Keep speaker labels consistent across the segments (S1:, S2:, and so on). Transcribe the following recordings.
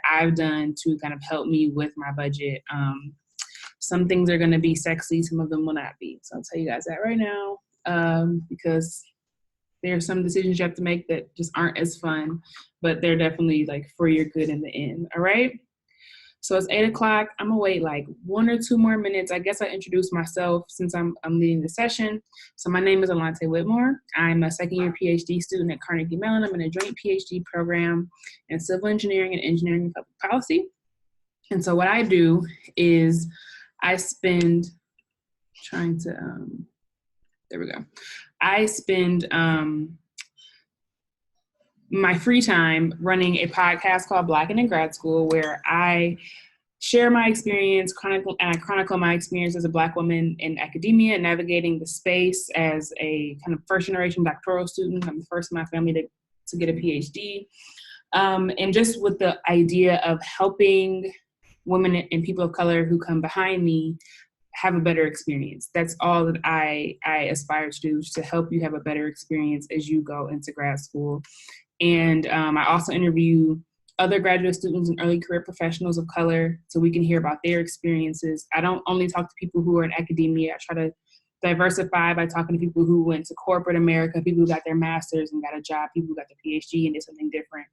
S1: I've done to kind of help me with my budget. Some things are going to be sexy, some of them will not be. So I'll tell you guys that right now, because there are some decisions you have to make that just aren't as fun, but they're definitely like for your good in the end. All right. So it's 8 o'clock. I'm gonna wait like 1 or 2 more minutes. I guess I introduce myself since I'm leading the session. So my name is Allante Whitmore. I'm a second-year Ph.D. student at Carnegie Mellon. I'm in a joint Ph.D. program in civil engineering and engineering and public policy. And so what I do is I spend my free time running a podcast called Blackened in Grad School, where I share my experience, chronicle my experience as a Black woman in academia, navigating the space as a kind of first-generation doctoral student. I'm the first in my family to get a PhD. And just with the idea of helping women and people of color who come behind me have a better experience. That's all that I aspire to do, to help you have a better experience as you go into grad school. And I also interview other graduate students and early career professionals of color so we can hear about their experiences. I don't only talk to people who are in academia. I try to diversify by talking to people who went to corporate America, people who got their master's and got a job, people who got their PhD and did something different.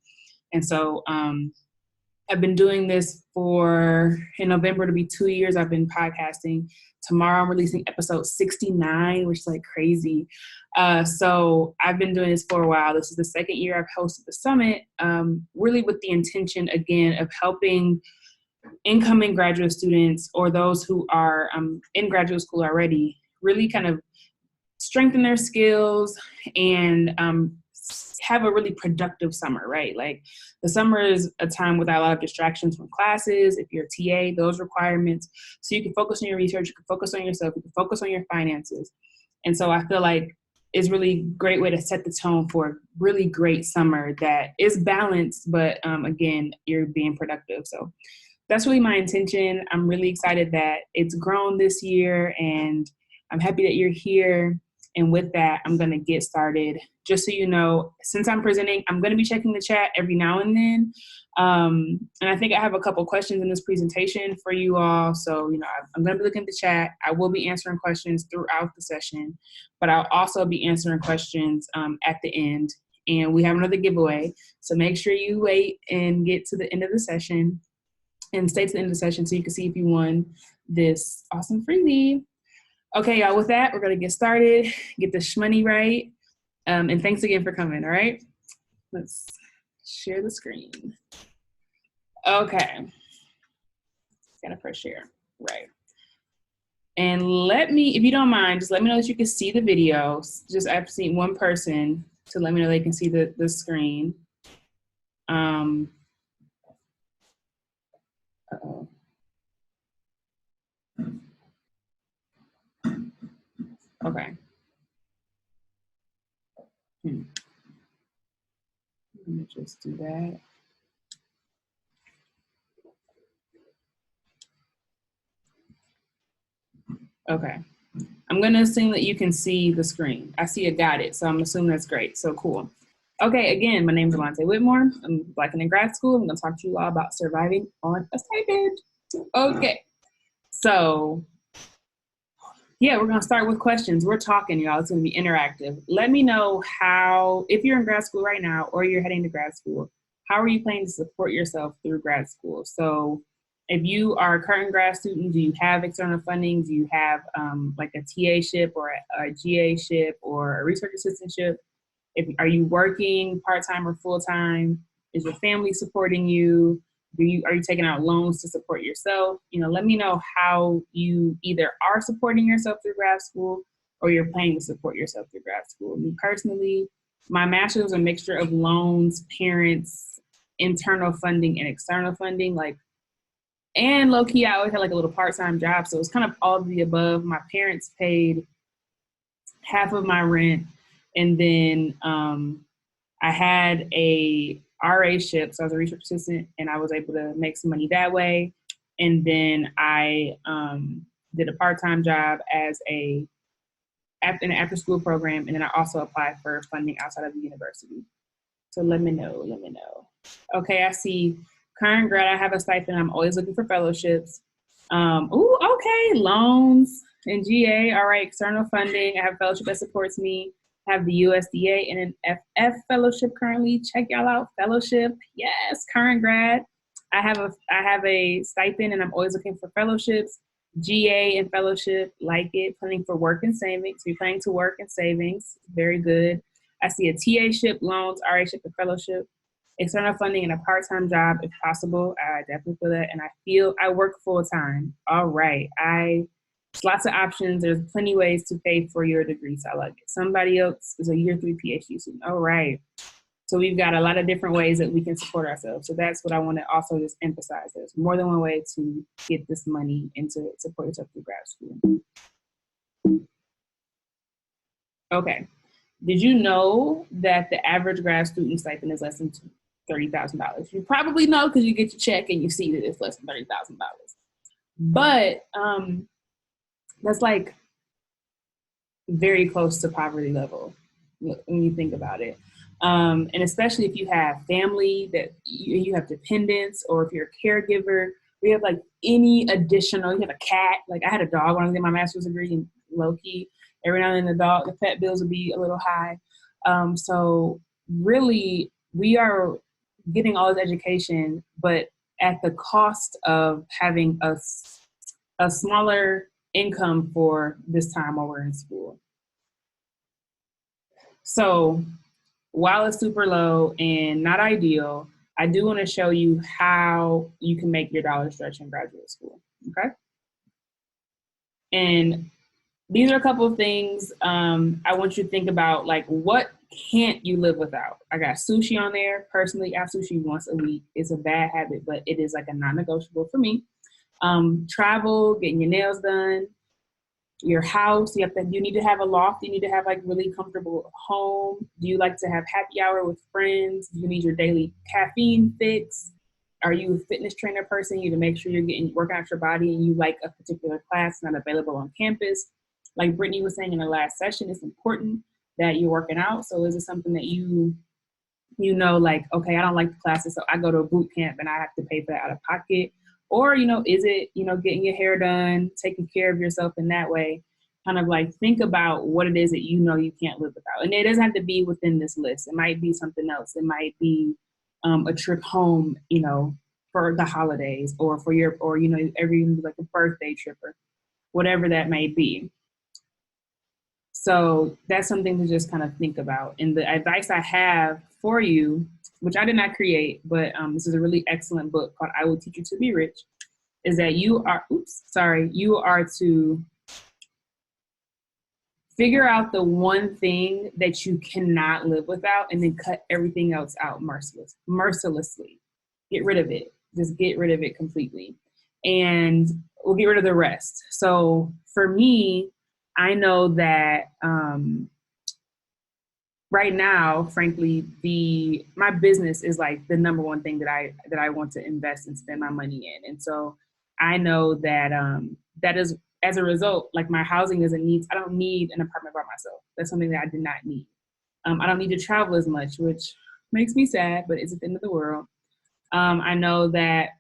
S1: And so I've been doing this in November, to be 2 years. I've been podcasting. Tomorrow I'm releasing episode 69, which is like crazy. So I've been doing this for a while. This is the second year I've hosted the summit, really with the intention, again, of helping incoming graduate students or those who are in graduate school already really kind of strengthen their skills and have a really productive summer, right? Like the summer is a time without a lot of distractions from classes. If you're a TA, those requirements. So you can focus on your research, you can focus on yourself, you can focus on your finances. And so I feel like it's really a great way to set the tone for a really great summer that is balanced, but again, you're being productive. So that's really my intention. I'm really excited that it's grown this year, and I'm happy that you're here. And with that, I'm going to get started. Just so you know, since I'm presenting, I'm going to be checking the chat every now and then. And I think I have a couple questions in this presentation for you all. So, I'm going to be looking at the chat. I will be answering questions throughout the session, but I'll also be answering questions at the end. And we have another giveaway. So make sure you wait and get to the end of the session and stay to the end of the session so you can see if you won this awesome freebie. Okay, y'all, with that, we're going to get started, get the shmoney right. And thanks again for coming, all right? Let's share the screen. Okay. Gotta press share, right. And if you don't mind, just let me know that you can see the video. Just I've seen one person to let me know they can see the screen. Uh-oh. Okay. Let me just do that. Okay. I'm going to assume that you can see the screen. I see it got it, so I'm assuming that's great. So cool. Okay, again, my name is Allante Whitmore. I'm Blackened in Grad School. I'm going to talk to you all about surviving on a stipend. Okay. So yeah, we're going to start with questions. We're talking, y'all. It's going to be interactive. Let me know if you're in grad school right now or you're heading to grad school, how are you planning to support yourself through grad school? So if you are a current grad student, do you have external funding? Do you have like a TA-ship or a GA-ship or a research assistantship? Are you working part-time or full-time? Is your family supporting you? Are you taking out loans to support yourself? Let me know how you either are supporting yourself through grad school or you're planning to support yourself through grad school. Me personally, my master's was a mixture of loans, parents, internal funding, and external funding. And low key, I always had like a little part-time job. So it's kind of all of the above. My parents paid half of my rent. And then I had a RA-ship, so I was a research assistant, and I was able to make some money that way. And then I did a part-time job as in an after-school program, and then I also applied for funding outside of the university. So let me know. Okay, I see Current grad, I have a stipend. I'm always looking for fellowships. Okay, loans and GA. All right, external funding. I have a fellowship that supports me. I have the USDA and an FF fellowship currently. Check y'all out, fellowship. Yes, current grad. I have a stipend and I'm always looking for fellowships. GA and fellowship, like it. Planning for work and savings. We're planning to work and savings. Very good. I see a TA-ship, loans, RA-ship, and fellowship. External funding and a part-time job if possible. I definitely feel that. And I feel I work full-time. All right. There's lots of options. There's plenty ways to pay for your degree. So I like it. Somebody else is a year 3 PhD student. All right. So we've got a lot of different ways that we can support ourselves. So that's what I want to also just emphasize. There's more than one way to get this money and to support yourself through grad school. Okay. Did you know that the average grad student stipend is less than $30,000? You probably know because you get your check and you see that it's less than $30,000. But that's like very close to poverty level when you think about it. And especially if you have family, that you have dependents, or if you're a caregiver, you have like any additional, you have a cat. Like I had a dog when I was in my master's degree, and low key, every now and then the pet bills would be a little high. So really, we are getting all this education, but at the cost of having a smaller income for this time while we're in school. So while it's super low and not ideal, I do want to show you how you can make your dollar stretch in graduate school, okay? And these are a couple of things I want you to think about, like what can't you live without? I got sushi on there. Personally, I have sushi once a week. It's a bad habit, but it is like a non-negotiable for me. Travel, getting your nails done, your house. You need to have a loft. You need to have like really comfortable home. Do you like to have happy hour with friends? Do you need your daily caffeine fix? Are you a fitness trainer person? You need to make sure you're working out your body and you like a particular class not available on campus. Like Brittany was saying in the last session, it's important that you're working out. So is it something that you know, like, okay, I don't like the classes, so I go to a boot camp and I have to pay for that out of pocket? Or, is it, getting your hair done, taking care of yourself in that way? Kind of like think about what it is that you can't live without. And it doesn't have to be within this list. It might be something else. It might be a trip home, for the holidays, or for every like a birthday trip or whatever that may be. So that's something to just kind of think about. And the advice I have for you, which I did not create, but this is a really excellent book called I Will Teach You to Be Rich, is that you are to figure out the one thing that you cannot live without and then cut everything else out mercilessly. Get rid of it. Just get rid of it completely. And we'll get rid of the rest. So for me, I know that right now, frankly, my business is like the number one thing that I want to invest and spend my money in. And so I know that that is, as a result, like my housing isn't needs. I don't need an apartment by myself. That's something that I did not need. I don't need to travel as much, which makes me sad, but it's at the end of the world. I know that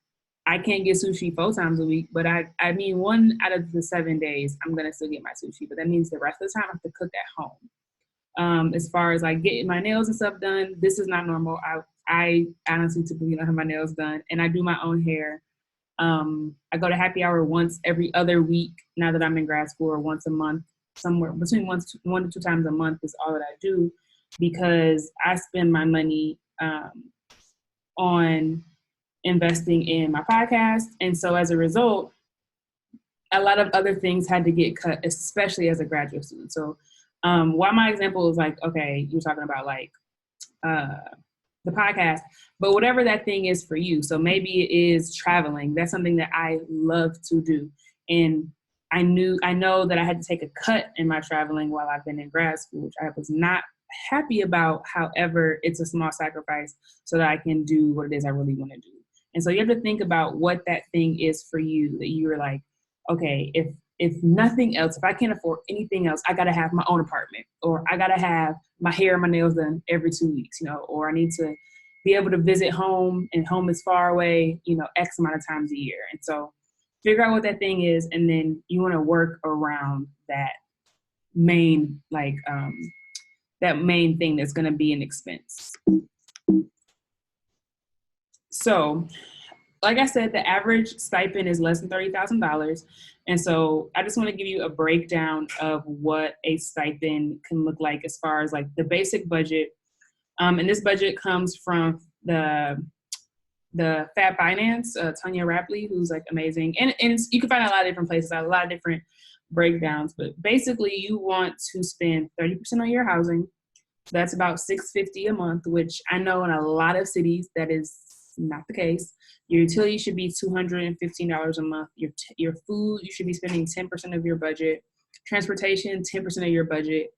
S1: I can't get sushi 4 times a week, but I mean, 1 out of the 7 days, I'm going to still get my sushi, but that means the rest of the time I have to cook at home. As far as like getting my nails and stuff done, this is not normal. I honestly typically don't have my nails done, and I do my own hair. I go to happy hour once every other week now that I'm in grad school, or once a month, somewhere between 1 to 2 times a month is all that I do, because I spend my money on investing in my podcast. And so as a result, a lot of other things had to get cut, especially as a graduate student. So while my example is like, okay, you're talking about like the podcast, but whatever that thing is for you. So maybe it is traveling. That's something that I love to do. And I know that I had to take a cut in my traveling while I've been in grad school, which I was not happy about. However, it's a small sacrifice so that I can do what it is I really want to do. And so you have to think about what that thing is for you, that you were like, okay, if nothing else, if I can't afford anything else, I got to have my own apartment, or I got to have my hair and my nails done every 2 weeks, or I need to be able to visit home, and home is far away, X amount of times a year. And so figure out what that thing is, and then you want to work around that main, that main thing that's going to be an expense. So, like I said, the average stipend is less than $30,000. And so I just want to give you a breakdown of what a stipend can look like as far as like the basic budget. And this budget comes from the Fab Finance, Tanya Rapley, who's like amazing. And you can find a lot of different places, a lot of different breakdowns, but basically you want to spend 30% on your housing. That's about $650 a month, which I know in a lot of cities that is not the case. Your utility should be $215 a month. Your food, you should be spending 10% of your budget. Transportation, 10% of your budget.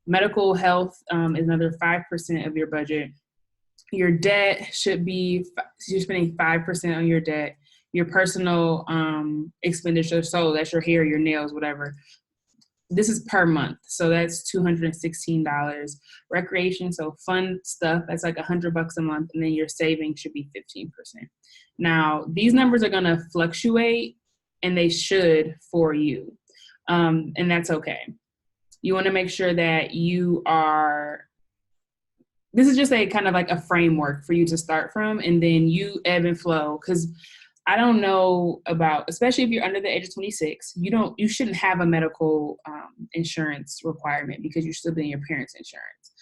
S1: Medical health is another 5% of your budget. Your debt should be, you're spending 5% on your debt. Your personal expenditure, so that's your hair, your nails, whatever. This is per month, so that's $216. Recreation, so fun stuff, that's like $100 a month, and then your savings should be 15%. Now, these numbers are gonna fluctuate, and they should for you, and that's okay. You wanna make sure that you are, this is just a kind of like a framework for you to start from, and then you ebb and flow, because I don't know about, especially if you're under the age of 26, you shouldn't have a medical insurance requirement because you're still doing your parents' insurance.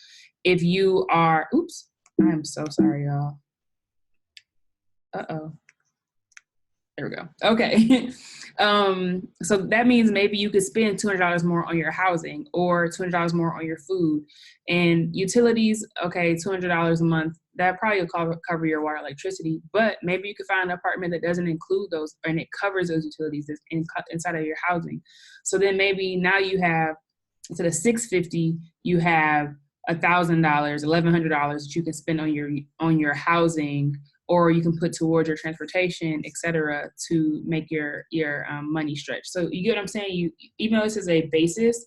S1: If you are, oops, I'm so sorry, y'all. Uh-oh. There we go. Okay. So that means maybe you could spend $200 more on your housing or $200 more on your food and utilities. Okay, $200 a month. That probably will cover your water, electricity, but maybe you could find an apartment that doesn't include those and it covers those utilities that's inside of your housing. So then maybe now you have, instead of $650, you have $1,000, $1,100 that you can spend on your housing, or you can put towards your transportation, et cetera, to make your money stretch. So you get what I'm saying? Even though this is a basis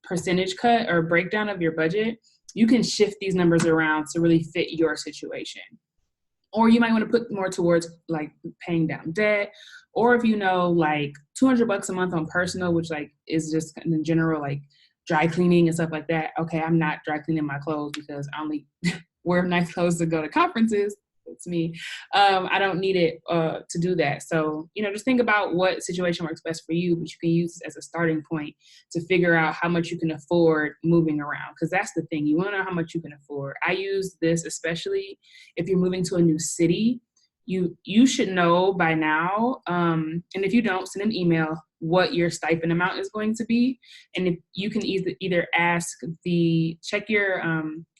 S1: percentage cut or breakdown of your budget, you can shift these numbers around to really fit your situation. Or you might want to put more towards like paying down debt, or if you know like $200 a month on personal, which like is just in general like dry cleaning and stuff like that. Okay, I'm not dry cleaning my clothes because I only wear nice clothes to go to conferences. It's me. I don't need it to do that. So, just think about what situation works best for you, but you can use this as a starting point to figure out how much you can afford moving around. Because that's the thing. You want to know how much you can afford. I use this especially if you're moving to a new city. You should know by now. And if you don't, send an email what your stipend amount is going to be. And if you can either ask check your,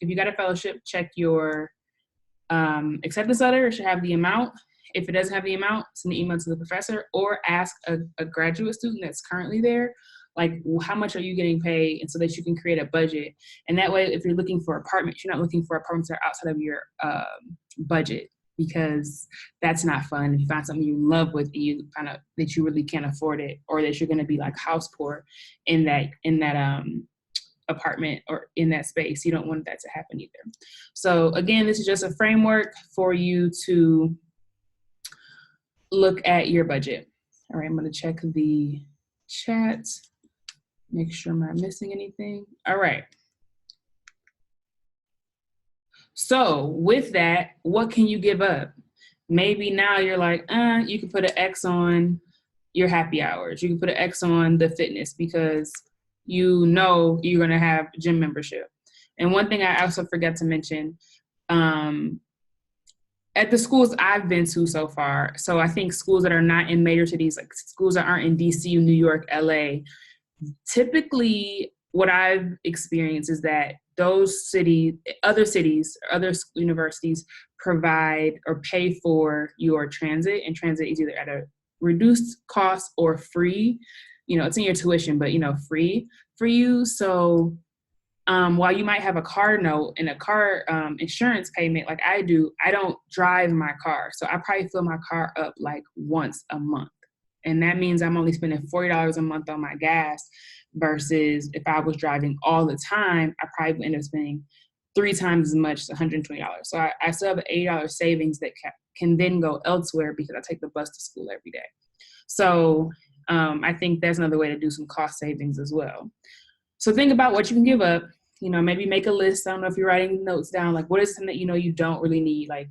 S1: if you got a fellowship, check your acceptance letter. It should have the amount. If it doesn't have the amount, send an email to the professor or ask a graduate student that's currently there, like, how much are you getting paid? And so that you can create a budget. And that way, if you're looking for apartments, you're not looking for apartments that are outside of your budget, because that's not fun. If you find something you love with and you find out that you really can't afford it, or that you're going to be like house poor in that apartment or in that space, you don't want that to happen either. So again, this is just a framework for you to look at your budget. All right, I'm going to check the chat, make sure I'm not missing anything. All right. So with that, what can you give up? Maybe now you're like, you can put an X on your happy hours. You can put an X on the fitness because you know you're going to have gym membership. And one thing I also forgot to mention, at the schools I've been to so far, so I think schools that are not in major cities, like schools that aren't in DC, New York, LA, typically what I've experienced is that those cities, other universities provide or pay for your transit, and transit is either at a reduced cost or free. It's in your tuition, but free for you. So while you might have a car note and a car insurance payment like I do, I don't drive my car. So I probably fill my car up like once a month. And that means I'm only spending $40 a month on my gas, versus if I was driving all the time, I probably would end up spending 3 times as much, $120. So I still have an $80 savings that can then go elsewhere because I take the bus to school every day. So I think that's another way to do some cost savings as well. So think about what you can give up. Maybe make a list. I don't know if you're writing notes down, like what is something that you don't really need. Like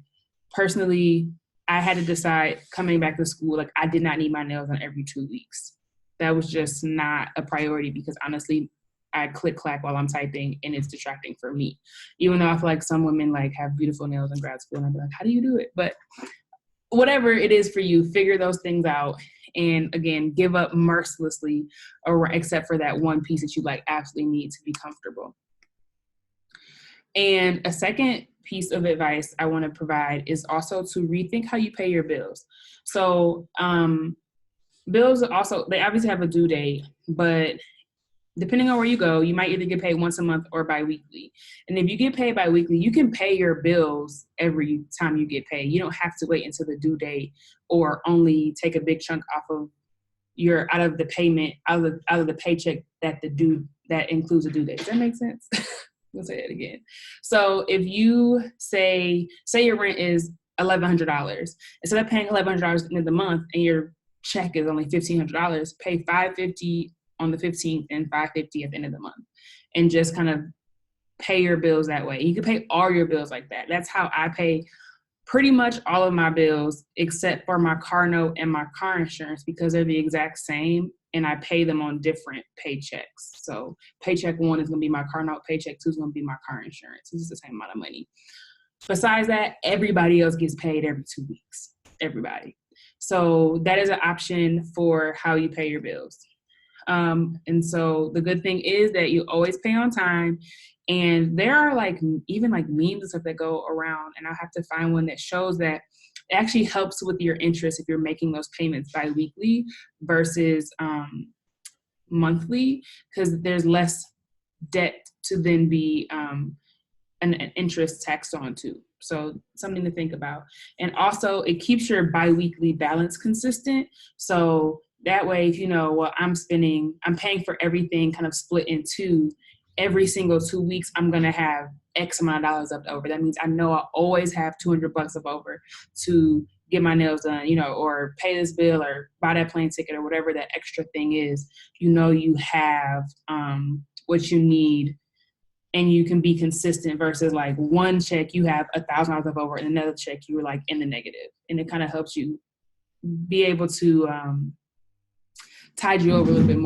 S1: personally, I had to decide coming back to school, like I did not need my nails done every 2 weeks. That was just not a priority because honestly, I click clack while I'm typing and it's distracting for me. Even though I feel like some women like have beautiful nails in grad school and I'm like, how do you do it? But whatever it is for you, figure those things out. And again, give up mercilessly, or except for that one piece that you like absolutely need to be comfortable. And a second piece of advice I want to provide is also to rethink how you pay your bills. So bills also, they obviously have a due date, but depending on where you go, you might either get paid once a month or biweekly. And if you get paid biweekly, you can pay your bills every time you get paid. You don't have to wait until the due date or only take a big chunk off of out of the payment, out of the paycheck that includes a due date. Does that make sense? We'll say it again. So if you say your rent is $1,100, instead of paying $1,100 at the end of the month and your check is only $1,500, pay $550 on the 15th and $550 at the end of the month, and just kind of pay your bills that way. You can pay all your bills like that. That's how I pay pretty much all of my bills except for my car note and my car insurance because they're the exact same and I pay them on different paychecks. So paycheck 1 is going to be my car note. Paycheck 2 is going to be my car insurance. It's the same amount of money. Besides that, everybody else gets paid every 2 weeks. Everybody. So that is an option for how you pay your bills. And so the good thing is that you always pay on time. And there are even memes and stuff that go around, and I'll have to find one that shows that it actually helps with your interest if you're making those payments bi-weekly versus monthly, because there's less debt to then be an interest taxed onto. So something to think about. And also it keeps your bi-weekly balance consistent. So that way, if I'm paying for everything kind of split in two, every single 2 weeks, I'm going to have X amount of dollars left over. That means I know I always have $200 left over to get my nails done, or pay this bill or buy that plane ticket or whatever that extra thing is. You have what you need, and you can be consistent versus like one check you have $1,000 left over and another check you were like in the negative. And it kind of helps you be able to tide you over a little bit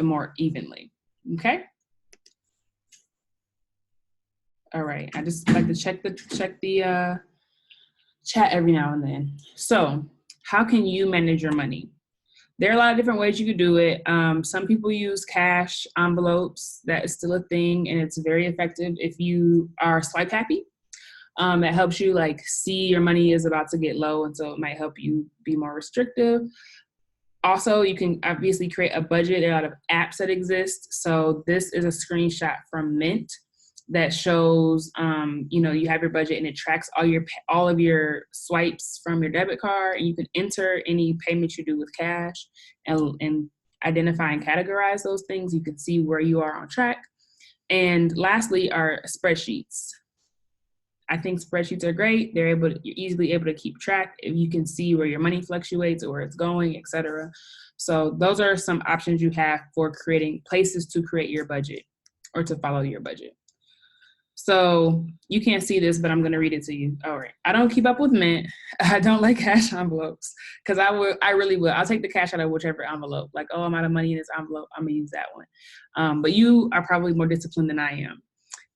S1: more evenly. Okay. All right. I just like to check the chat every now and then. So how can you manage your money? There are a lot of different ways you could do it. Some people use cash envelopes. That is still a thing, and it's very effective if you are swipe happy. It helps you see your money is about to get low, and so it might help you be more restrictive. Also, you can obviously create a budget. There are a lot of apps that exist. So this is a screenshot from Mint that shows, you have your budget and it tracks all of your swipes from your debit card, and you can enter any payments you do with cash and identify and categorize those things. You can see where you are on track. And lastly are spreadsheets. I think spreadsheets are great. You're easily able to keep track if you can see where your money fluctuates or where it's going, etc. So those are some options you have for creating places to create your budget or to follow your budget. So you can't see this, but I'm going to read it to you. All right. I don't keep up with Mint. I don't like cash envelopes because I really will. I'll take the cash out of whichever envelope. I'm out of money in this envelope, I'm going to use that one. But you are probably more disciplined than I am.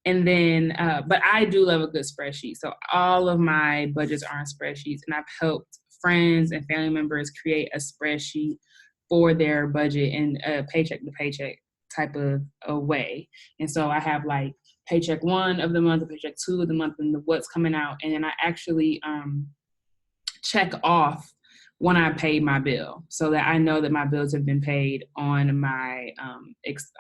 S1: And then, but I do love a good spreadsheet. So all of my budgets are on spreadsheets, and I've helped friends and family members create a spreadsheet for their budget in a paycheck to paycheck type of a way. And so I have paycheck 1 of the month, or paycheck 2 of the month, and what's coming out. And then I actually check off when I pay my bill, so that I know that my bills have been paid on my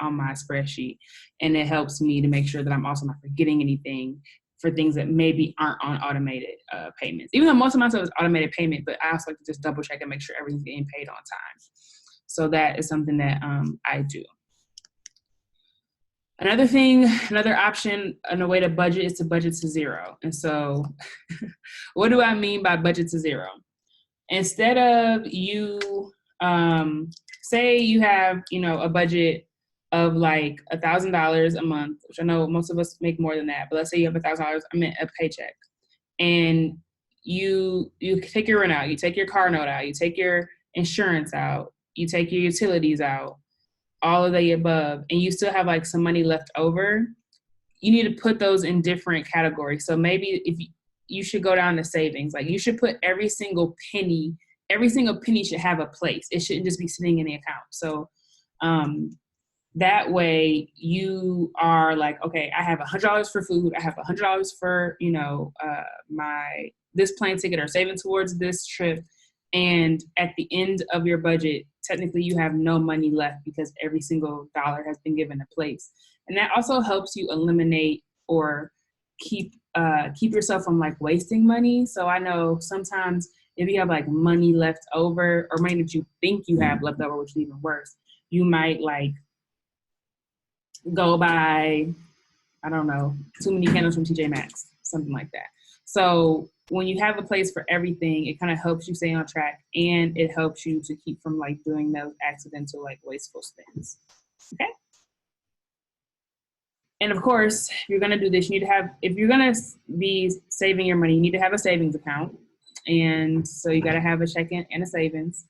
S1: spreadsheet. And it helps me to make sure that I'm also not forgetting anything for things that maybe aren't on automated payments. Even though most of my stuff is automated payment, but I also like to just double check and make sure everything's getting paid on time. So that is something that I do. Another option and a way to budget is to budget to zero. And so what do I mean by budget to zero? Instead of you, say you have, a budget of like $1,000 a month, which I know most of us make more than that, but let's say you have $1,000, a paycheck, and you take your rent out, you take your car note out, you take your insurance out, you take your utilities out, all of the above, and you still have like some money left over, you need to put those in different categories. So maybe if you should go down to savings, like you should put every single penny should have a place. It shouldn't just be sitting in the account. So that way you are like, okay, I have $100 for food. I have $100 for, my, this plane ticket or saving towards this trip. And at the end of your budget, technically you have no money left because every single dollar has been given a place. And that also helps you eliminate or keep yourself from like wasting money. So I know sometimes if you have like money left over or money that you think you have left over, which is even worse, you might like go buy, I don't know, too many candles from TJ Maxx, something like that. So when you have a place for everything, it kind of helps you stay on track, and it helps you to keep from like doing those accidental, like wasteful spends. Okay. And of course, if you're going to do this, you need to have, if you're going to be saving your money, you need to have a savings account. And so you got to have a checking and a savings.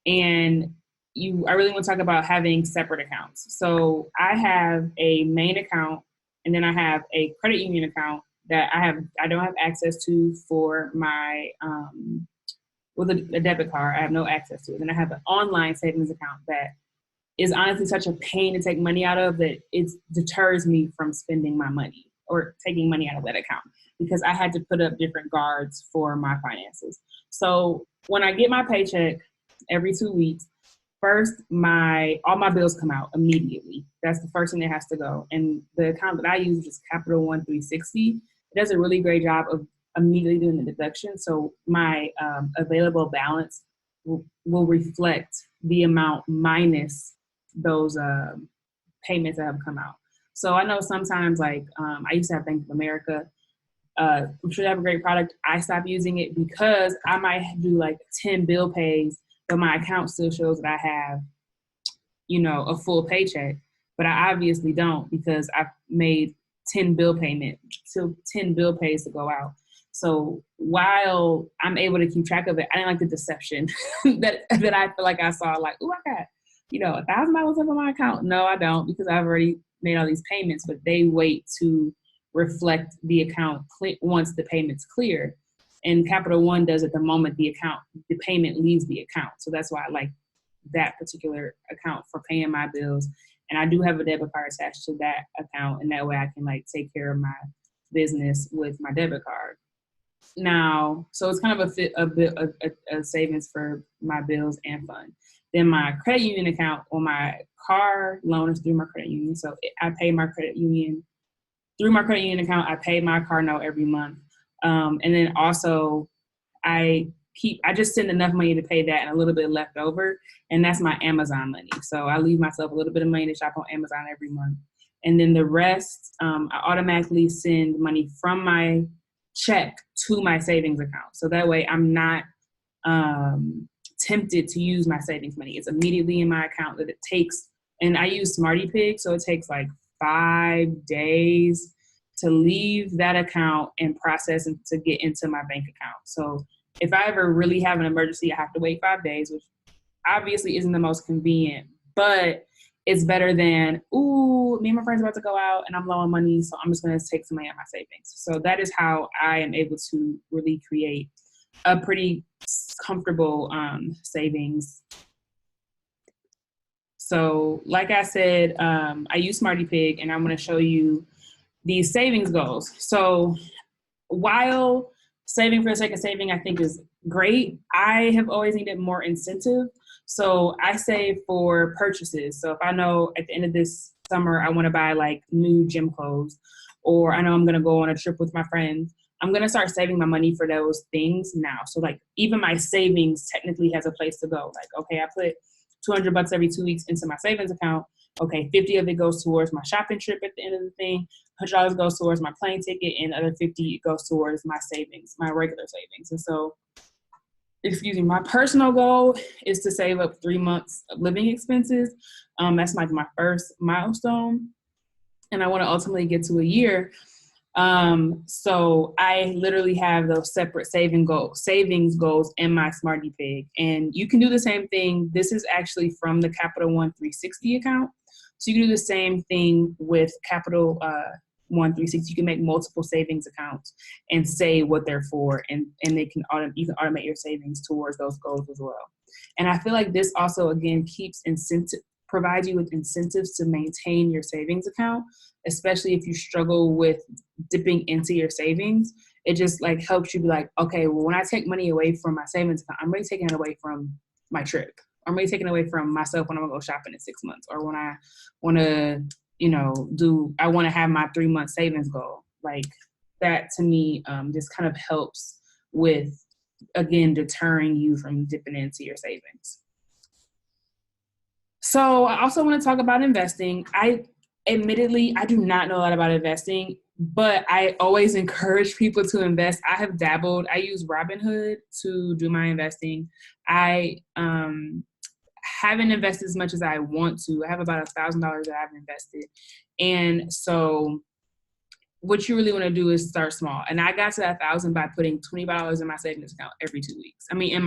S1: And I really want to talk about having separate accounts. So I have a main account, and then I have a credit union account that I don't have access to for my, with a debit card. I have no access to it. And I have an online savings account that is honestly such a pain to take money out of that it deters me from spending my money or taking money out of that account, because I had to put up different guards for my finances. So when I get my paycheck every 2 weeks, first, all my bills come out immediately. That's the first thing that has to go. And the account that I use, which is Capital One 360, it does a really great job of immediately doing the deduction. So my available balance will reflect the amount minus those payments that have come out. So I know sometimes, like I used to have Bank of America. I'm sure they have a great product. I stopped using it because I might do like 10 bill pays, but my account still shows that I have, a full paycheck. But I obviously don't, because I've made 10 bill pays to go out. So while I'm able to keep track of it, I didn't like the deception that I feel like I saw, like, oh, I got, $1,000 up on my account. No, I don't, because I've already made all these payments, but they wait to reflect the account once the payment's clear. And Capital One does it the moment the payment leaves the account. So that's why I like that particular account for paying my bills. And I do have a debit card attached to that account, and that way I can like take care of my business with my debit card. Now, so it's kind of a savings for my bills and fun. Then my credit union account, or my car loan, is through my credit union. So I pay my credit union through my credit union account. I pay my car note every month. And then also I just send enough money to pay that and a little bit left over. And that's my Amazon money. So I leave myself a little bit of money to shop on Amazon every month. And then the rest, I automatically send money from my check to my savings account. So that way I'm not tempted to use my savings money. It's immediately in my account that it takes, and I use Smarty Pig, so it takes like 5 days to leave that account and process and to get into my bank account. So if I ever really have an emergency, I have to wait 5 days, which obviously isn't the most convenient, but it's better than, ooh, me and my friends are about to go out and I'm low on money, so I'm just going to take some money out of my savings. So that is how I am able to really create a pretty comfortable savings. So like I said, I use Smarty Pig, and I'm going to show you these savings goals. So while saving for the sake of saving, I think, is great, I have always needed more incentive. So I save for purchases. So if I know at the end of this summer, I want to buy like new gym clothes, or I know I'm going to go on a trip with my friends, I'm going to start saving my money for those things now. So like even my savings technically has a place to go. Like, okay, I put $200 every 2 weeks into my savings account. Okay, 50 of it goes towards my shopping trip at the end of the thing. $100 goes towards my plane ticket, and the other 50 goes towards my savings, my regular savings. And so, my personal goal is to save up 3 months of living expenses. That's like my first milestone. And I want to ultimately get to a year. So I literally have those separate savings goals in my Smarty Pig. And you can do the same thing. This is actually from the Capital One 360 account. So you can do the same thing with Capital One 360. You can make multiple savings accounts and say what they're for, and you can automate your savings towards those goals as well. And I feel like this also, again, provides you with incentives to maintain your savings account, especially if you struggle with dipping into your savings. It just like helps you be like, okay, well, when I take money away from my savings account, I'm really taking it away from my trip. I'm really taking it away from myself when I'm gonna go shopping in 6 months, or when I want to, I want to have my 3 month savings goal. Like that to me just kind of helps with, again, deterring you from dipping into your savings. So I also want to talk about investing. Admittedly, I do not know a lot about investing, but I always encourage people to invest. I have dabbled. I use Robinhood to do my investing. I haven't invested as much as I want to. I have about $1,000 that I've invested. And so what you really want to do is start small. And I got to that 1,000 by putting $20 in my savings account every 2 weeks. I mean, in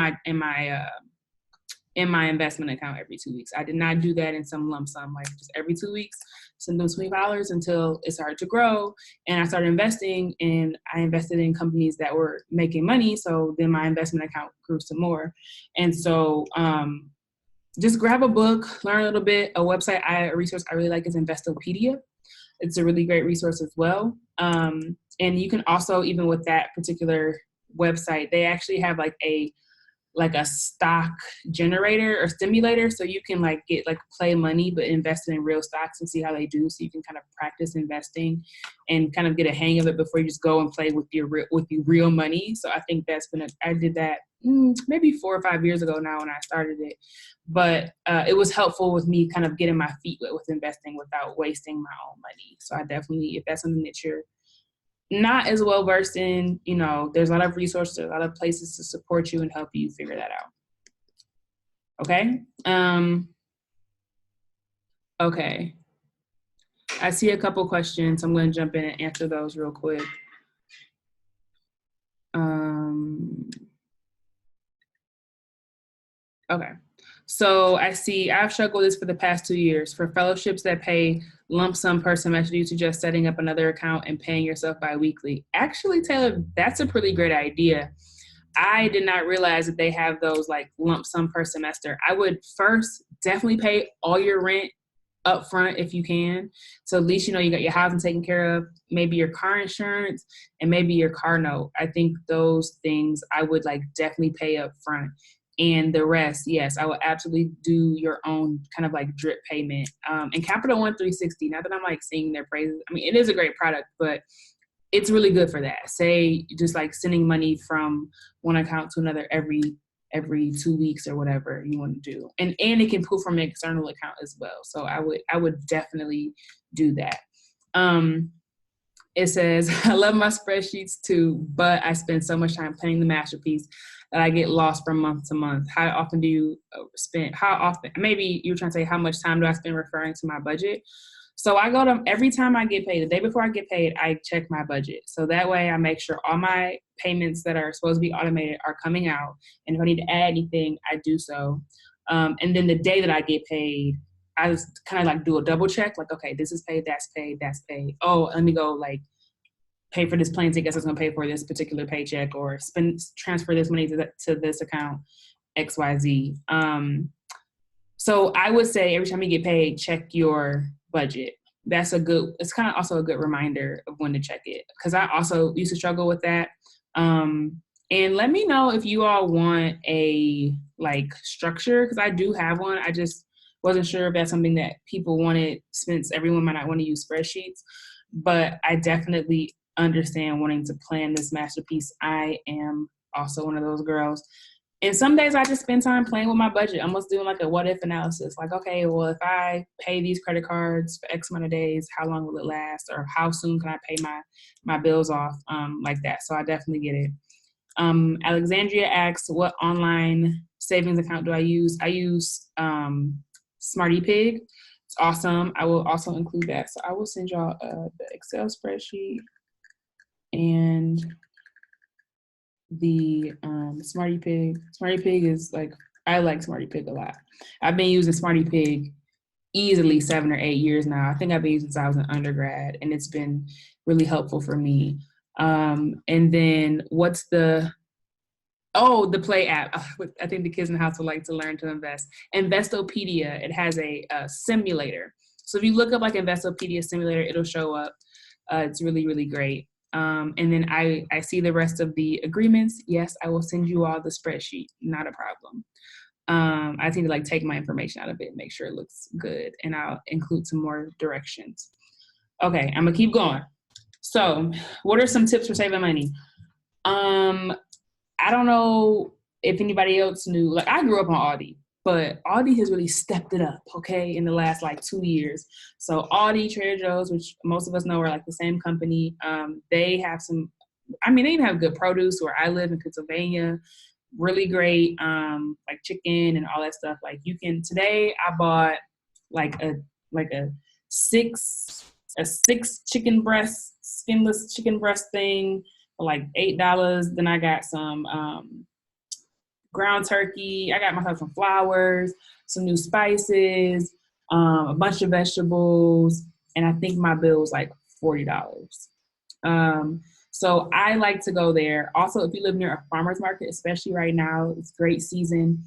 S1: my investment account every 2 weeks. I did not do that in some lump sum, like just every 2 weeks, send those $20 until it started to grow. And I started investing, and I invested in companies that were making money. So then my investment account grew some more. And so just grab a book, learn a little bit. A resource I really like is Investopedia. It's a really great resource as well. And you can also, even with that particular website, they actually have like a stock generator or stimulator. So you can play money, but invest in real stocks and see how they do. So you can kind of practice investing and kind of get a hang of it before you just go and play with your real money. So I think I did that maybe 4 or 5 years ago now when I started it. But it was helpful with me kind of getting my feet wet with investing without wasting my own money. So I definitely, if that's something that you're not as well versed in, there's a lot of resources, a lot of places to support you and help you figure that out. Okay. Okay. I see a couple questions. I'm going to jump in and answer those real quick. Okay. So I see I've struggled with this for the past 2 years. For fellowships that pay lump sum per semester, you suggest setting up another account and paying yourself biweekly. Actually, Taylor, that's a pretty great idea. I did not realize that they have those like lump sum per semester. I would first definitely pay all your rent up front if you can. So at least, you got your housing taken care of, maybe your car insurance, and maybe your car note. I think those things I would definitely pay up front. And the rest, yes, I will absolutely do your own kind of drip payment. And Capital One 360, not that I'm singing their praises. I mean, it is a great product, but it's really good for that. Say just sending money from one account to another every 2 weeks or whatever you want to do. And it can pull from an external account as well. So I would definitely do that. It says, I love my spreadsheets too, but I spend so much time planning the masterpiece that I get lost from month to month. How often do you spend, maybe you're trying to say how much time do I spend referring to my budget? So I go to, every time I get paid, the day before I get paid, I check my budget. So that way I make sure all my payments that are supposed to be automated are coming out. And if I need to add anything, I do so. And then the day that I get paid, I just kind of do a double check. Okay, this is paid, that's paid, that's paid. Oh, let me go pay for this plane ticket. So it's going to pay for this particular paycheck, or transfer this money to this account, XYZ. So I would say every time you get paid, check your budget. It's kind of also a good reminder of when to check it. Cause I also used to struggle with that. And let me know if you all want a structure. Cause I do have one. I just wasn't sure if that's something that people wanted, since everyone might not want to use spreadsheets, but I definitely understand wanting to plan this masterpiece. I am also one of those girls. And some days I just spend time playing with my budget, almost doing like a what if analysis. Like, okay, well, if I pay these credit cards for X amount of days, how long will it last? Or how soon can I pay my bills off? Like that. So I definitely get it. Alexandria asks, what online savings account do I use? I use Smarty Pig. It's awesome. I will also include that. So I will send y'all the Excel spreadsheet and the Smarty Pig. Smarty Pig is like, I like Smarty Pig a lot. I've been using Smarty Pig easily 7 or 8 years now. I think I've been using since I was an undergrad, and it's been really helpful for me. And then what's the Play app. I think the kids in the house would like to learn to invest. Investopedia, it has a simulator. So if you look up like Investopedia simulator, it'll show up. It's really, really great. And then I see the rest of the agreements. Yes, I will send you all the spreadsheet. Not a problem. I need to like take my information out of it and make sure it looks good. And I'll include some more directions. Okay, I'm gonna keep going. So what are some tips for saving money? I don't know if anybody else knew, like I grew up on Aldi, but Aldi has really stepped it up, okay, in the last like 2 years. So Aldi, Trader Joe's, which most of us know are like the same company, they have some, they even have good produce where I live in Pennsylvania, really great, like chicken and all that stuff. Like today I bought like a six chicken breast, skinless chicken breast thing, like $8. Then I got some ground turkey. I got myself some flowers, some new spices, a bunch of vegetables, and I think my bill was like $40. So I like to go there. Also, if you live near a farmer's market, especially right now, it's great season.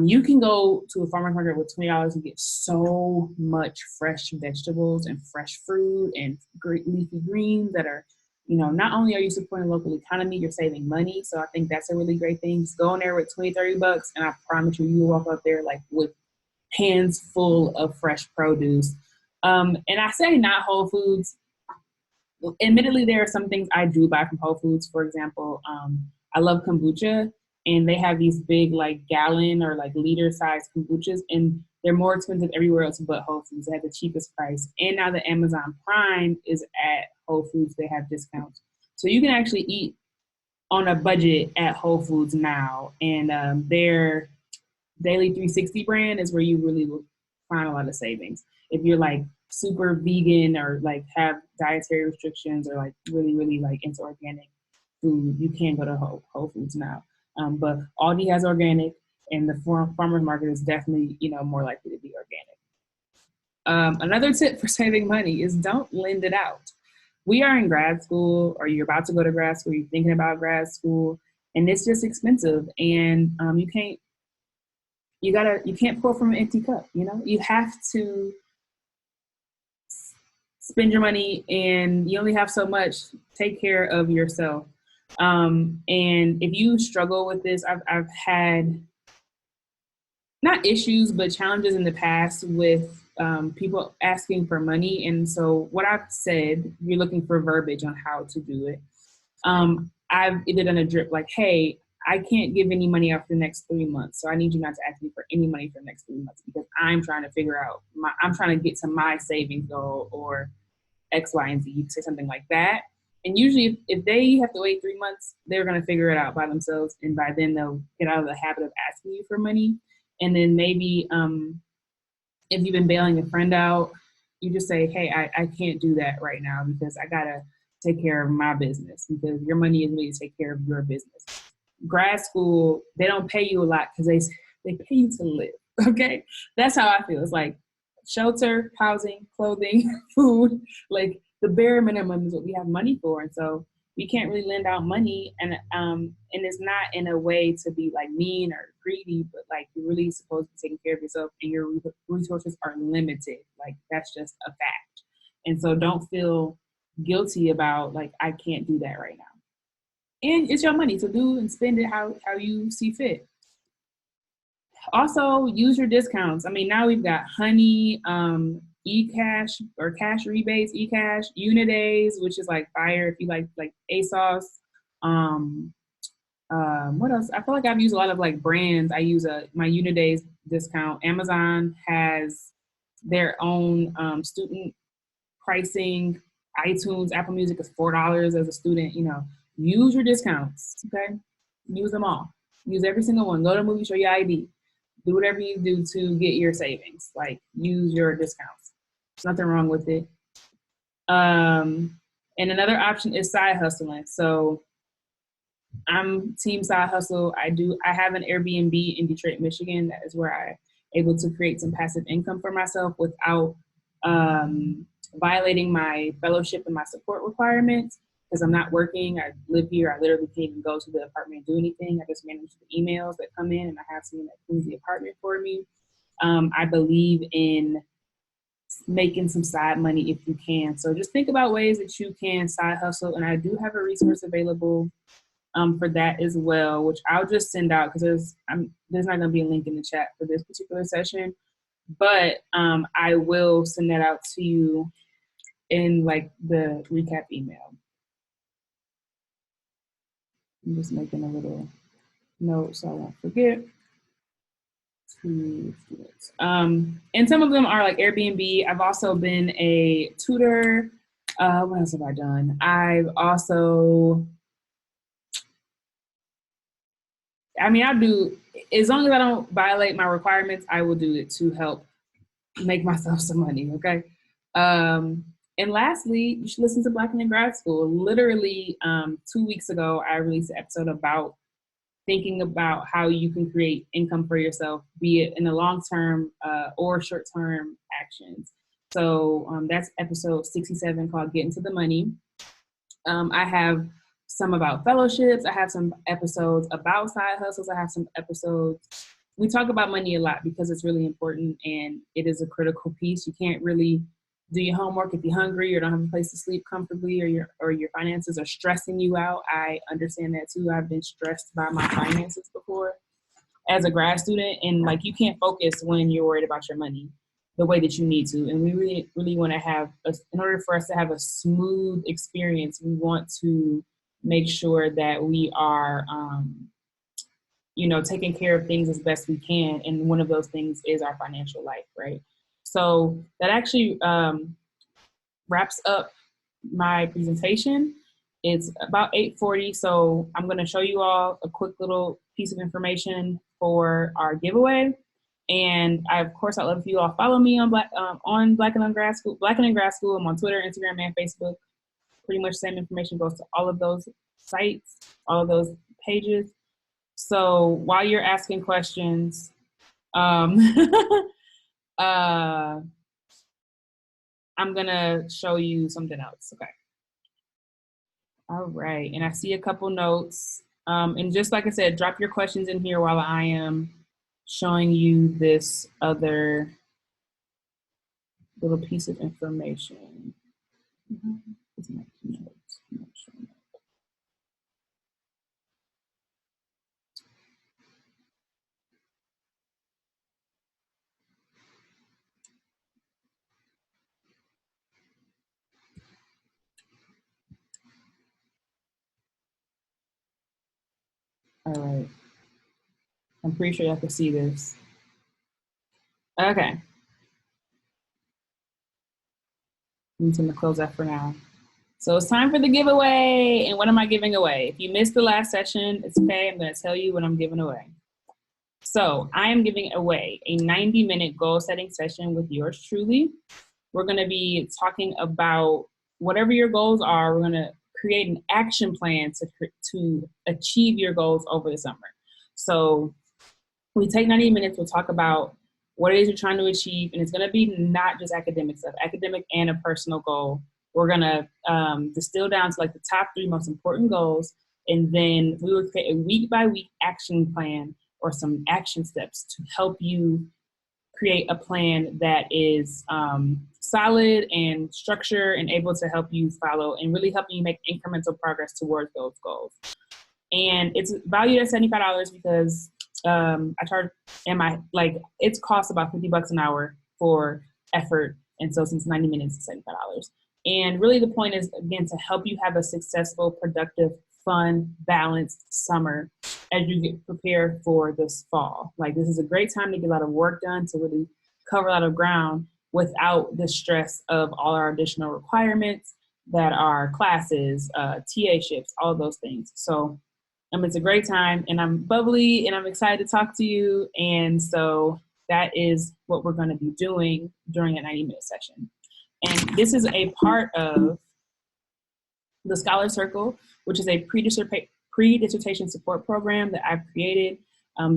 S1: You can go to a farmer's market with $20 and get so much fresh vegetables and fresh fruit and great leafy greens that are, not only are you supporting the local economy, you're saving money. So I think that's a really great thing. Just go in there with $20-$30 and I promise you will walk up there like with hands full of fresh produce. And I say not Whole Foods. Admittedly, there are some things I do buy from Whole Foods. For example, I love kombucha, and they have these big like gallon or like liter size kombuchas, and they're more expensive everywhere else but Whole Foods. They have the cheapest price. And now the Amazon Prime is at Whole Foods. They have discounts. So you can actually eat on a budget at Whole Foods now. And their Daily 360 brand is where you really will find a lot of savings. If you're like super vegan or like have dietary restrictions or like really, really like into organic food, you can go to Whole Foods now. But Aldi has organic, and the farmer's market is definitely, more likely to be organic. Another tip for saving money is don't lend it out. We are in grad school, or you're about to go to grad school, you're thinking about grad school, and it's just expensive, and you can't pour from an empty cup. You have to spend your money, and you only have so much. Take care of yourself. And if you struggle with this, I've had not issues, but challenges in the past with people asking for money. And so what I've said, you're looking for verbiage on how to do it. I've either done a drip like, hey, I can't give any money out for the next 3 months. So I need you not to ask me for any money for the next 3 months because I'm trying to figure out, I'm trying to get to my savings goal or X, Y, and Z. You can say something like that. And usually if they have to wait 3 months, they're going to figure it out by themselves. And by then they'll get out of the habit of asking you for money. And then maybe if you've been bailing a friend out, you just say, hey, I can't do that right now because I got to take care of my business because your money is made to take care of your business. Grad school, they don't pay you a lot because they pay you to live, okay? That's how I feel. It's like shelter, housing, clothing, food, like the bare minimum is what we have money for. And so we can't really lend out money, and it's not in a way to be like mean or greedy, but like you're really supposed to be taking care of yourself, and your resources are limited. Like that's just a fact. And so don't feel guilty about like I can't do that right now. And it's your money, so do and spend it how you see fit. Also, use your discounts. Now we've got Honey, eCash or cash rebates, eCash, Unidays, which is like fire if you like ASOS, What else? I feel like I've used a lot of like brands. I use my Unidays discount. Amazon has their own student pricing. iTunes, Apple Music is $4 as a student. You know, use your discounts. Okay, use them all. Use every single one. Go to the movie, show your ID. Do whatever you do to get your savings. Like use your discounts. There's nothing wrong with it. And another option is side hustling. So I'm team side hustle. I have an Airbnb in Detroit, Michigan. That is where I'm able to create some passive income for myself without violating my fellowship and my support requirements, because I'm not working. I live here. I literally can't even go to the apartment and do anything. I just manage the emails that come in, and I have someone that cleans the apartment for me. I believe in making some side money if you can. So just think about ways that you can side hustle. And I do have a resource available for that as well, which I'll just send out, because there's not going to be a link in the chat for this particular session, but I will send that out to you in like the recap email. I'm just making a little note so I won't forget. And some of them are like Airbnb. I've also been a tutor. What else have I done? I do, as long as I don't violate my requirements, I will do it to help make myself some money, okay? And lastly, you should listen to Black in Grad School. Literally 2 weeks ago, I released an episode about thinking about how you can create income for yourself, be it in the long-term or short-term actions. So that's episode 67 called Get Into the Money. I have some about fellowships. I have some episodes about side hustles. I have some episodes. We talk about money a lot because it's really important and it is a critical piece. You can't really do your homework if you're hungry or don't have a place to sleep comfortably, or your finances are stressing you out. I understand that too. I've been stressed by my finances before as a grad student, and like you can't focus when you're worried about your money the way that you need to. And we really, really want to have, in order for us to have a smooth experience, we want to make sure that we are, taking care of things as best we can. And one of those things is our financial life, right? So that actually wraps up my presentation. It's about 8:40, so I'm going to show you all a quick little piece of information for our giveaway. And of course, I'd love if you all follow me on Black and in Grad School. Black and in Grad School. I'm on Twitter, Instagram, and Facebook. Pretty much the same information goes to all of those sites, all of those pages. So while you're asking questions, I'm gonna show you something else. Okay. All right, and I see a couple notes. And just like I said, drop your questions in here while I am showing you this other little piece of information. All right. I'm pretty sure y'all can see this. Okay. I'm just gonna close that for now. So it's time for the giveaway. And what am I giving away? If you missed the last session, it's okay. I'm gonna tell you what I'm giving away. So I am giving away a 90-minute goal setting session with yours truly. We're gonna be talking about whatever your goals are. We're gonna create an action plan to achieve your goals over the summer. So we take 90 minutes, we'll talk about what it is you're trying to achieve, and it's gonna be not just academic stuff, academic and a personal goal. We're gonna distill down to like the top 3 most important goals, and then we will create a week-by-week action plan or some action steps to help you create a plan that is solid and structured and able to help you follow and really helping you make incremental progress towards those goals. And it's valued at $75 because I charge, it costs about $50 an hour for effort. And so since 90 minutes is $75. And really the point is, again, to help you have a successful, productive fun, balanced summer as you get prepared for this fall. Like, this is a great time to get a lot of work done, to really cover a lot of ground without the stress of all our additional requirements that are classes, TA shifts, all of those things. So it's a great time, and I'm bubbly, and I'm excited to talk to you. And so that is what we're going to be doing during a 90-minute session. And this is a part of the Scholar Circle, which is a pre-dissertation support program that I've created.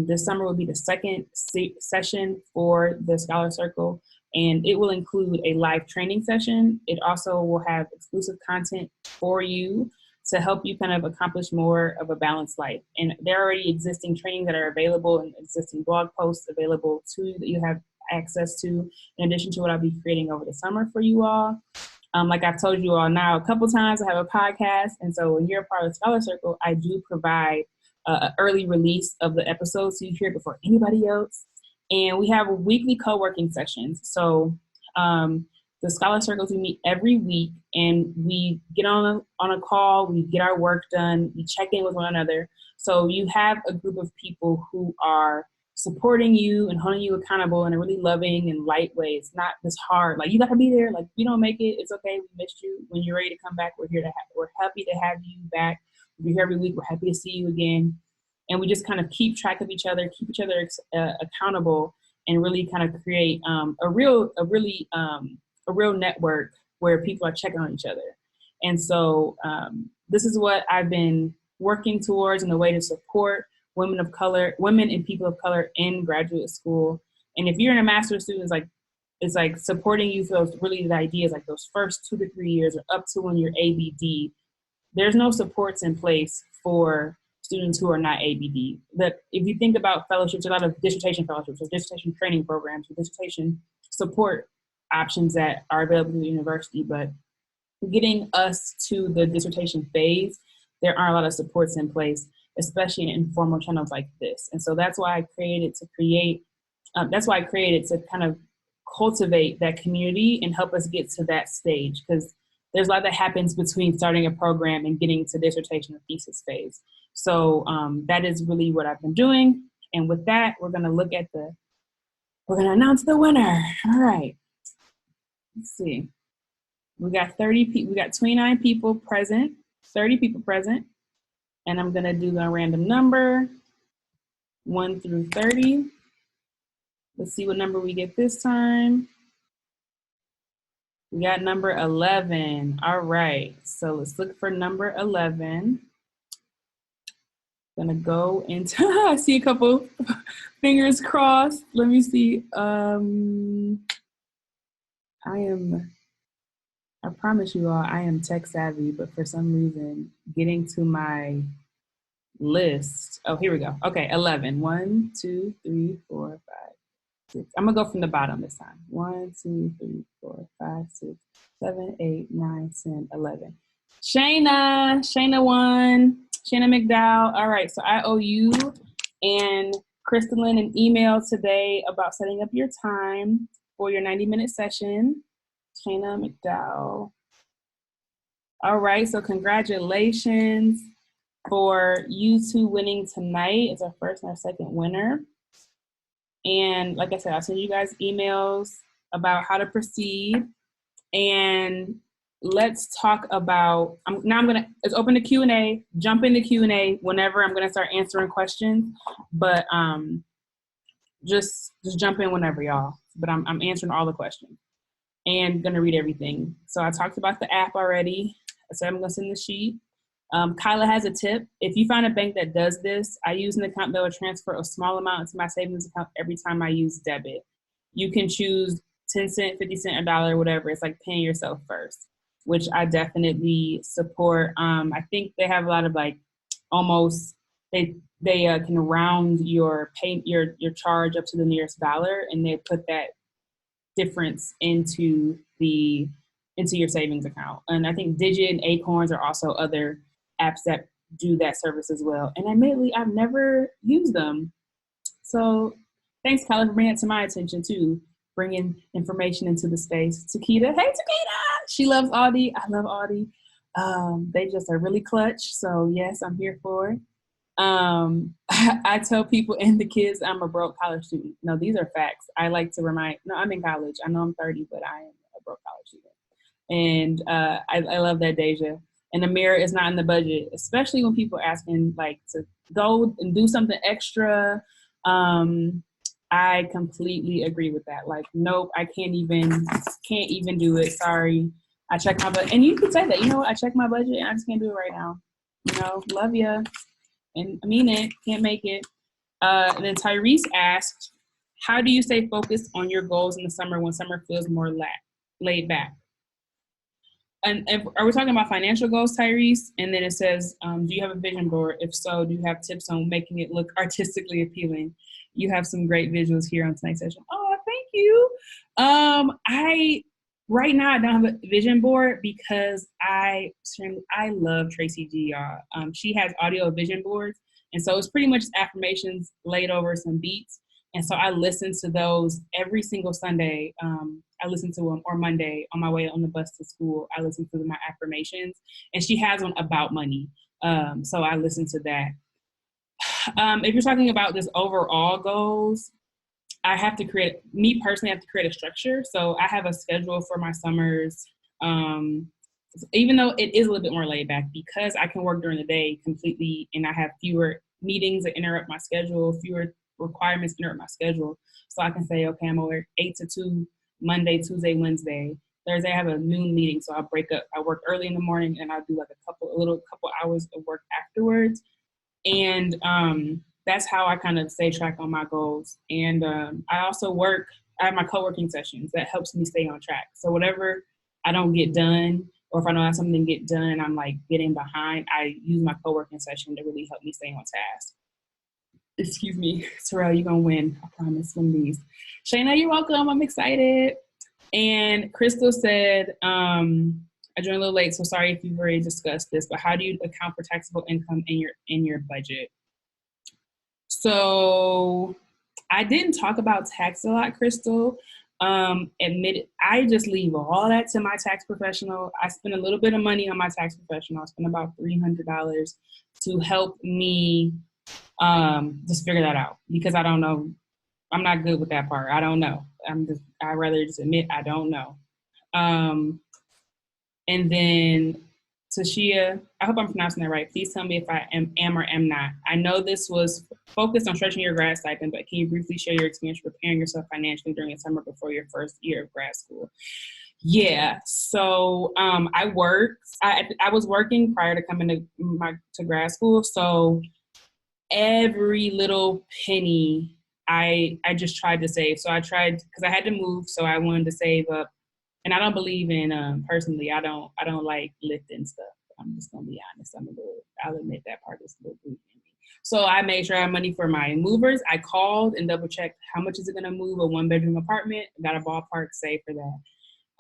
S1: This summer will be the second session for the Scholar Circle, and it will include a live training session. It also will have exclusive content for you to help you kind of accomplish more of a balanced life. And there are already existing trainings that are available and existing blog posts available to you that you have access to, in addition to what I'll be creating over the summer for you all. Like I've told you all now a couple times, I have a podcast. And so when you're a part of the Scholar Circle, I do provide an early release of the episodes so you hear it before anybody else. And we have weekly co-working sessions. So the Scholar Circles, we meet every week, and we get on a call, we get our work done, we check in with one another. So you have a group of people who are supporting you and holding you accountable in a really loving and light way. It's not this hard, like, you got to be there. Like, if you don't make it, it's okay. We missed you. When you're ready to come back, we're happy to have you back. We're here every week. We're happy to see you again. And we just kind of keep track of each other, keep each other accountable, and really kind of create a real network where people are checking on each other. And so this is what I've been working towards in a way to support women and people of color in graduate school. And if you're in a master's student, it's like supporting you for those, really the ideas, like those first 2 to 3 years or up to when you're ABD. There's no supports in place for students who are not ABD. That if you think about fellowships, a lot of dissertation fellowships or dissertation training programs or dissertation support options that are available in the university, but getting us to the dissertation phase, there aren't a lot of supports in place, especially in informal channels like this. And so that's why I created to kind of cultivate that community and help us get to that stage, because there's a lot that happens between starting a program and getting to dissertation or thesis phase. So that is really what I've been doing. And with that, we're going to announce the winner. All right. Let's see. We got 29 people present, 30 people present. And I'm going to do a random number, 1 through 30. Let's see what number we get this time. We got number 11. All right. So let's look for number 11. Gonna go into, I see a couple fingers crossed. Let me see. I promise you all, I am tech savvy, but for some reason, getting to my list. Oh, here we go. Okay, 11. 1, 2, 3, 4, 5, 6. I'm gonna go from the bottom this time. 1, 2, 3, 4, 5, 6, 7, 8, 9, 10, 11. Shayna won. Shayna McDowell. All right, so I owe you and Crystalline an email today about setting up your time for your 90-minute session. Shayna McDowell. All right, so congratulations for you two winning tonight. It's our first and our second winner. And like I said, I'll send you guys emails about how to proceed. And let's talk about, it's open to Q&A, jump into Q&A whenever. I'm gonna start answering questions, but just jump in whenever, y'all. But I'm answering all the questions and gonna read everything. So I talked about the app already. I said I'm gonna send the sheet. Kyla has a tip. If you find a bank that does this, I use an account that will transfer a small amount into my savings account every time I use debit. You can choose 10 cents, 50 cents, $1, whatever. It's like paying yourself first, which I definitely support. I think they have a lot of they can round your charge up to the nearest dollar, and they put that difference into your savings account. And I think Digit and Acorns are also other apps that do that service as well. And admittedly, I've never used them. So thanks, Kyla, for bringing it to my attention too, bringing information into the space. Takeda, hey Takeda! She loves Audi. I love Audi. They just are really clutch. So yes, I'm here for it. I tell people and the kids I'm a broke college student. No, these are facts. I like to remind, no, I'm in college. I know I'm 30, but I am a broke college student. And I love that, Deja. And the mirror is not in the budget, especially when people are asking like to go and do something extra. I completely agree with that. Like, nope, I can't even do it. Sorry. I checked my budget. And you could say that, you know what, I checked my budget and I just can't do it right now. You know, love ya. And I mean it, can't make it. And then Tyrese asked, how do you stay focused on your goals in the summer when summer feels more laid back? And are we talking about financial goals, Tyrese? And then it says, do you have a vision board? If so, do you have tips on making it look artistically appealing? You have some great visuals here on tonight's session. Oh, thank you. Right now I don't have a vision board because I love Tracy G, y'all. She has audio vision boards. And so it's pretty much affirmations laid over some beats. And so I listen to those every single Sunday. I listen to them, or Monday on my way on the bus to school. I listen to my affirmations, and she has one about money. So I listen to that. If you're talking about just overall goals, me personally, I have to create a structure. So I have a schedule for my summers. Even though it is a little bit more laid back because I can work during the day completely and I have fewer meetings that interrupt my schedule, fewer requirements interrupt my schedule. So I can say, okay, I'm gonna work 8 to 2, Monday, Tuesday, Wednesday. Thursday, I have a noon meeting. So I'll break up. I work early in the morning and I'll do like a couple hours of work afterwards. And that's how I kind of stay track on my goals. And I have my co-working sessions that helps me stay on track. So whatever I don't get done, or if I don't have something get done and I'm like getting behind, I use my co-working session to really help me stay on task. Excuse me, Terrell, you're gonna win. I promise, win these. Shayna, you're welcome. I'm excited. And Crystal said, I joined a little late, so sorry if you've already discussed this, but how do you account for taxable income in your budget? So I didn't talk about tax a lot, Crystal. Admit it, I just leave all that to my tax professional. I spend a little bit of money on my tax professional. I spend about $300 to help me just figure that out because I don't know. I'm not good with that part. I don't know. I'd rather just admit I don't know. And then Tashia, I hope I'm pronouncing that right. Please tell me if I am or am not. I know this was focused on stretching your grad stipend, but can you briefly share your experience preparing yourself financially during the summer before your first year of grad school? Yeah, so I was working prior to coming to grad school, so every little penny I just tried to save. So I tried, because I had to move, so I wanted to save up. And I don't believe in personally. I don't like lifting stuff. I'm just gonna be honest. I'll admit that part is a little weak in me. So I made sure I had money for my movers. I called and double checked how much is it gonna move a 1-bedroom apartment. Got a ballpark save for that.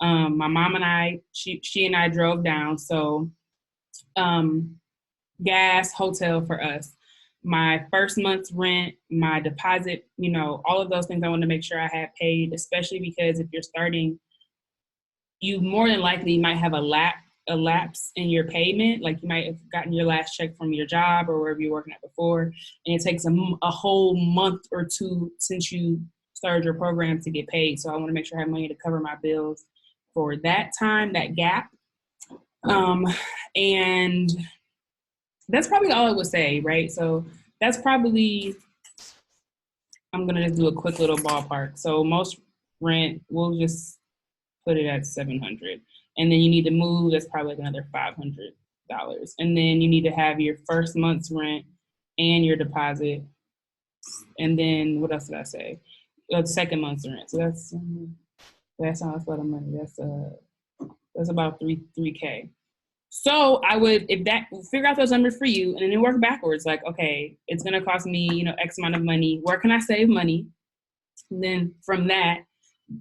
S1: My mom and I, she and I drove down. So gas, hotel for us. My first month's rent, my deposit, all of those things I wanted to make sure I had paid, especially because if you're starting, you more than likely might have a lapse in your payment. Like you might have gotten your last check from your job or wherever you're working at before, and it takes a whole month or two since you started your program to get paid. So I want to make sure I have money to cover my bills for that time, that gap. And that's probably all I would say, right? So that's probably, I'm going to just do a quick little ballpark. So most rent, we'll just put it at $700. And then you need to move, that's probably like another $500. And then you need to have your first month's rent and your deposit. And then what else did I say? Second month's rent. So that sounds a lot of money. That's about $3K. So I would, figure out those numbers for you and then work backwards. Like, okay, it's going to cost me, X amount of money. Where can I save money? And then from that,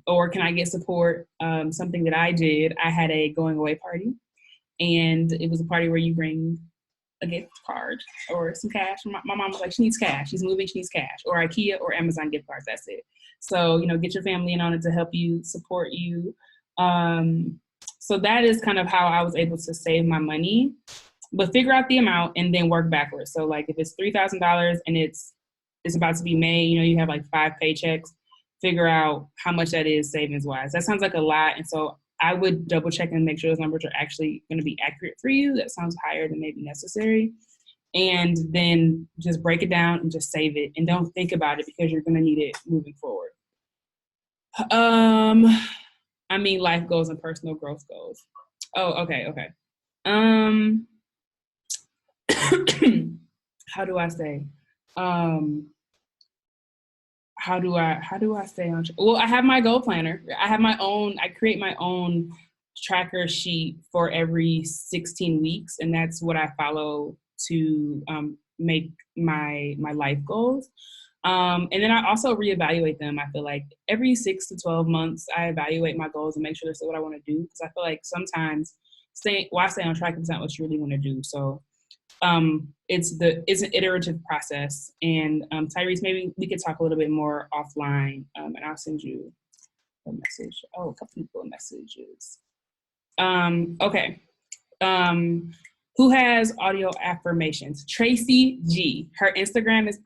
S1: or can I get support? Something that I did, I had a going away party, and it was a party where you bring a gift card or some cash. My mom was like, she needs cash. She's moving, she needs cash, or IKEA or Amazon gift cards. That's it. So, get your family in on it to help you, support you. So that is kind of how I was able to save my money, but figure out the amount and then work backwards. So like if it's $3,000 and it's about to be May, you know, you have like 5 paychecks, figure out how much that is savings wise. That sounds like a lot. And so I would double check and make sure those numbers are actually going to be accurate for you. That sounds higher than maybe necessary. And then just break it down and just save it. And don't think about it because you're going to need it moving forward. I mean, life goals and personal growth goals. Oh, okay. How do I say? How do I stay on? Well, I have my goal planner. I create my own tracker sheet for every 16 weeks. And that's what I follow to make my life goals. And then I also reevaluate them. I feel like every 6 to 12 months, I evaluate my goals and make sure they're still what I want to do. Because I feel like sometimes why stay on track is not what you really want to do. So it's an iterative process. And Tyrese, maybe we could talk a little bit more offline, and I'll send you a message. Oh, a couple people messages. Okay. Who has audio affirmations? Tracy G. Her Instagram is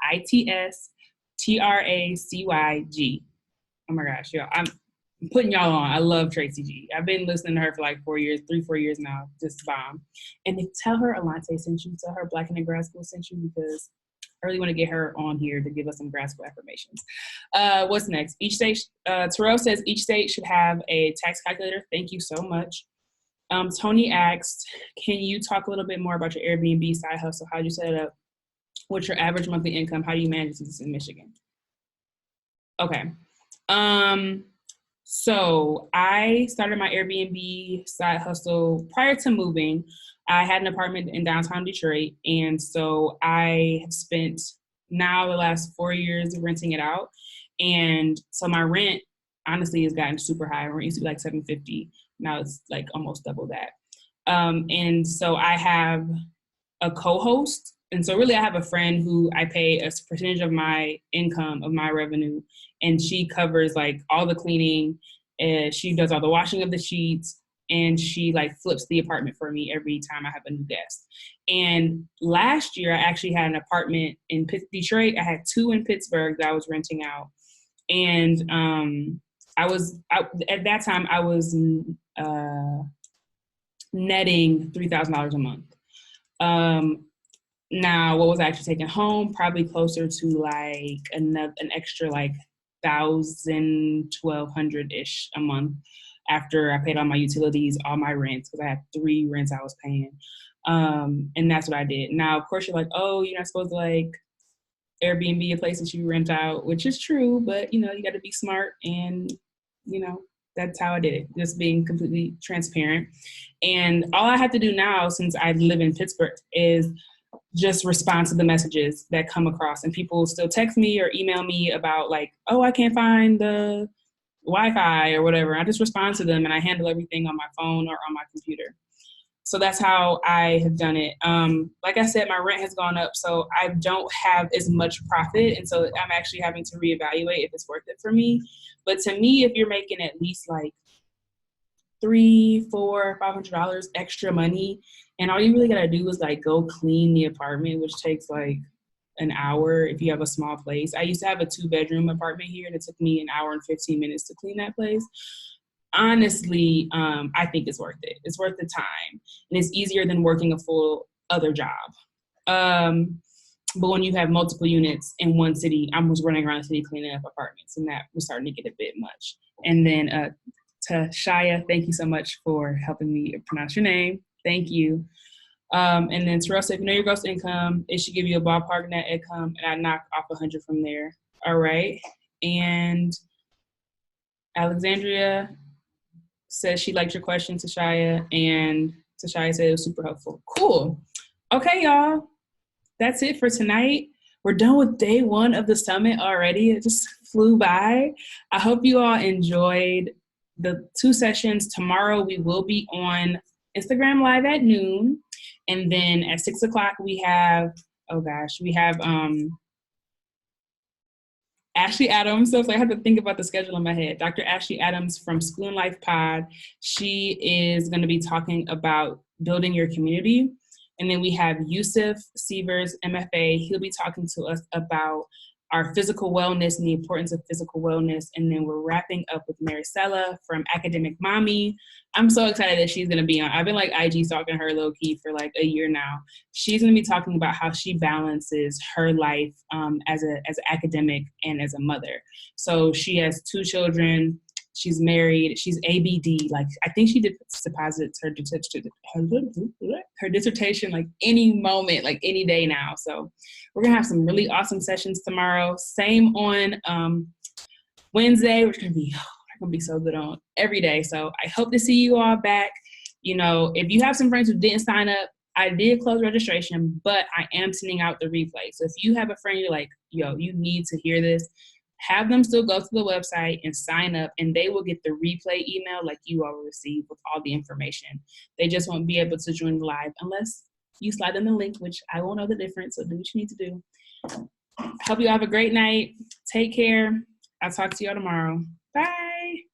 S1: ITSTRACYG. Oh my gosh, y'all. I'm putting y'all on. I love Tracy G. I've been listening to her for like 4 years, 4 years now. Just bomb. And tell her Allante sent you. Tell her Black in Grad School sent you, because I really want to get her on here to give us some grad school affirmations. What's next? Each state, Terrell says each state should have a tax calculator. Thank you so much. Tony asked, can you talk a little bit more about your Airbnb side hustle? How do you set it up? What's your average monthly income? How do you manage this in Michigan? Okay. So I started my Airbnb side hustle prior to moving. I had an apartment in downtown Detroit. And so I have spent now the last 4 years renting it out. And so my rent honestly has gotten super high. Rent used to be like $750. Now it's like almost double that. And so I have a co-host. And so really I have a friend who I pay a percentage of my income, of my revenue. And she covers like all the cleaning. And she does all the washing of the sheets. And she like flips the apartment for me every time I have a new guest. And last year I actually had an apartment in Detroit. I had 2 in Pittsburgh that I was renting out. And at that time I was netting $3,000 a month. Now, what was I actually taking home? Probably closer to like an extra like $1,000, $1,200-ish a month after I paid all my utilities, all my rents, because I had 3 rents I was paying. And that's what I did. Now, of course, you're like, oh, you're not supposed to like Airbnb a place that you rent out, which is true, but you know, you got to be smart, and you know, that's how I did it, just being completely transparent. And all I have to do now, since I live in Pittsburgh, is just respond to the messages that come across. And people still text me or email me about like, oh, I can't find the Wi-Fi or whatever. I just respond to them and I handle everything on my phone or on my computer. So that's how I have done it. Like I said, my rent has gone up, so I don't have as much profit. And so I'm actually having to reevaluate if it's worth it for me. But to me, if you're making at least like $300, $400, $500 extra money, and all you really gotta do is like go clean the apartment, which takes like an hour if you have a small place. I used to have a 2-bedroom apartment here that took me an hour and 15 minutes to clean that place. Honestly, I think it's worth it. It's worth the time. And it's easier than working a full other job. But when you have multiple units in one city, I was running around the city cleaning up apartments, and that was starting to get a bit much. And then to Shia, thank you so much for helping me pronounce your name. Thank you. And then Terrell said, if you know your gross income, it should give you a ballpark net income, and I knock off 100 from there. All right. And Alexandria says she liked your question, Tashaya, and Tashaya said it was super helpful. Cool. Okay, y'all. That's it for tonight. We're done with day 1 of the summit already. It just flew by. I hope you all enjoyed the 2 sessions. Tomorrow we will be on Instagram Live at noon. And then at 6 o'clock we have Ashley Adams. So I have to think about the schedule in my head. Dr. Ashley Adams from School and Life Pod. She is going to be talking about building your community. And then we have Yusuf Sievers, MFA. He'll be talking to us about our physical wellness and the importance of physical wellness. And then we're wrapping up with Maricela from Academic Mommy. I'm so excited that she's going to be on. I've been like IG stalking her low key for like a year now. She's going to be talking about how she balances her life as an academic and as a mother. So she has 2 children. She's married. She's ABD. Like, I think she deposits her dissertation like any moment, like any day now. So we're going to have some really awesome sessions tomorrow. Same on Wednesday. We're going to be so good on every day. So I hope to see you all back. You know, if you have some friends who didn't sign up, I did close registration, but I am sending out the replay. So if you have a friend you're like, yo, you need to hear this, have them still go to the website and sign up, and they will get the replay email like you all will receive with all the information. They just won't be able to join live unless you slide them the link, which I won't know the difference, so do what you need to do. Hope you all have a great night. Take care. I'll talk to y'all tomorrow. Bye.